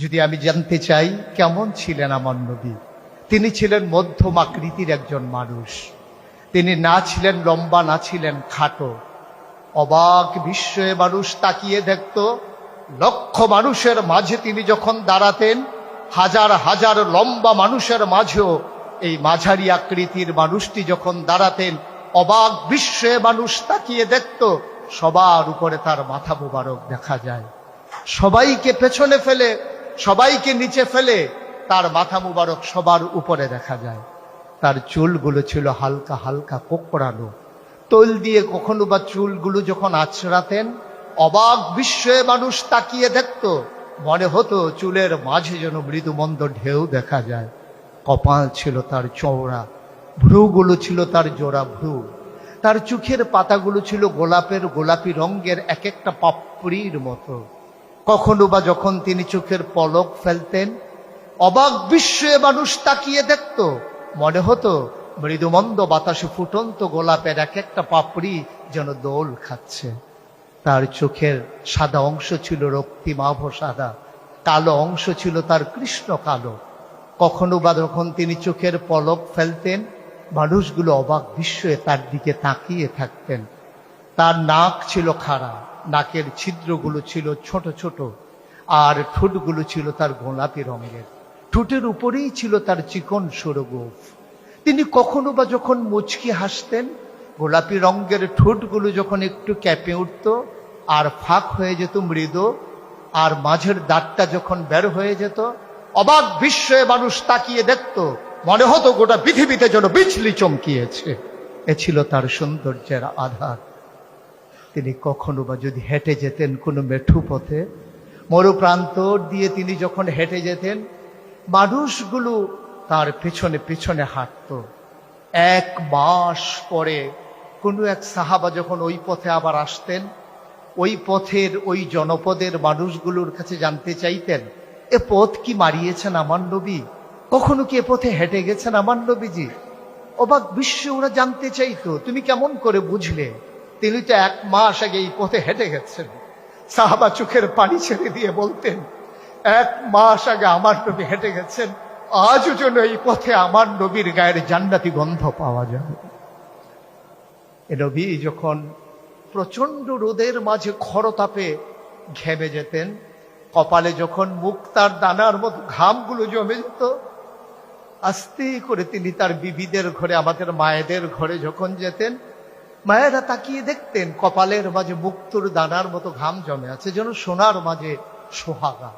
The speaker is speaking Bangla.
যদি আমি জানতে চাই কেমন ছিলেন আমার নবী, তিনি ছিলেন মধ্যম আকৃতির একজন মানুষ। তিনি না ছিলেন লম্বা, না ছিলেন খাটো। অবাক বিস্ময়ে মানুষ তাকিয়ে দেখত। লক্ষ মানুষের মাঝে তিনি যখন দাঁড়াতেন, হাজার হাজার লম্বা মানুষের মাঝেও এই মাঝারি আকৃতির মানুষটি যখন দাঁড়াতেন, অবাক বিস্ময়ে মানুষ তাকিয়ে দেখত। সবার উপরে তার মাথা মোবারক দেখা যায়। সবাইকে পেছনে ফেলে, সবাইকে নিচে ফেলে তার মাথা মুবারক সবার উপরে দেখা যায়। তার চুলগুলো ছিল হালকা হালকা কোঁকড়ানো। তৈল দিয়ে কখনো বা চুলগুলো যখন আঁচড়াতেন, অবাক বিস্ময়ে মানুষ তাকিয়ে দেখত। মনে হতো চুলের মাঝে যেন মৃদুমন্দ ঢেউ দেখা যায়। কপাল ছিল তার চওড়া, ভ্রুগুলো ছিল তার জোড়া ভ্রু। তার চোখের পাতাগুলো ছিল গোলাপি রঙের, এক একটা পাপড়ির মতো। কখনো বা যখন তিনি চোখের পলক ফেলতেন, অবাক বিস্ময়ে মানুষ তাকিয়ে দেখত। মনে হতো মৃদুমন্দ বাতাসে ফুটন্ত গোলাপের এক একটা পাপড়ি যেন দোল খাচ্ছে। তার চোখের সাদা অংশ ছিল রক্তিমাভ সাদা, কালো অংশ ছিল তার কৃষ্ণ কালো। কখনো বা যখন তিনি চোখের পলক ফেলতেন, মানুষগুলো অবাক বিস্ময়ে তার দিকে তাকিয়ে থাকতেন। তার নাক ছিল খাড়া, নাকের ছিদ্রগুলো ছিল ছোট ছোট, আর ঠোঁটগুলো ছিল তার গোলাপি রঙের। ঠোঁটের উপরেই ছিল তার চিকন সুরগোফ। তিনি কখনো বা যখন মুচকি হাসতেন, গোলাপি রঙের ঠোঁটগুলো যখন একটু ক্যাপে উঠত আর ফাঁক হয়ে যেত মৃদু, আর মাঝের দাঁতটা যখন বের হয়ে যেত, অবাক বিস্ময়ে মানুষ তাকিয়ে দেখত। মনে হতো গোটা পৃথিবীতে যেন বিজলি চমকিয়েছে। এ ছিল তার সৌন্দর্যের আধার। তিনি কখনো বা যদি হেঁটে যেতেন কোনো মেঠু পথে, মরুপ্রান্তর দিয়ে তিনি যখন হেঁটে যেতেন, মানুষগুলো তার পেছনে পেছনে হাঁটত। 1 মাস পরে কোনো এক সাহাবা যখন ওই পথে আবার আসতেন, ওই পথের ওই জনপদের মানুষগুলোর কাছে জানতে চাইতেন, এ পথ কি মারিয়েছেন আমার নবী? কখনো কি এ পথে হেঁটে গেছেন আমার নবীজি? অবাক বিশ্বে ওরা জানতে চাইতো, তুমি কেমন করে বুঝলে? তিনি তো 1 মাস আগে এই পথে হেঁটে গেছেন। সাহাবা চোখের পানি ছেড়ে দিয়ে বলতেন, 1 মাস আগে আমার নবী হেঁটে গেছেন, আজও যেন এই পথে আমার নবীর গায়ের জান্নাতি গন্ধ পাওয়া যাবে। এ নবী যখন প্রচন্ড রোদের মাঝে খরতাপে ঘেমে যেতেন, কপালে যখন মুক্তার দানার মতো ঘামগুলো জমে যেত, আস্তে করে তিনি তার বিবিদের ঘরে, আমাদের মায়েদের ঘরে যখন যেতেন, মায়েরা তাকিয়ে দেখতেন কপালের মাঝে মুক্তোর দানার মতো ঘাম জমে আছে, যেন সোনার মাঝে সোহাগা।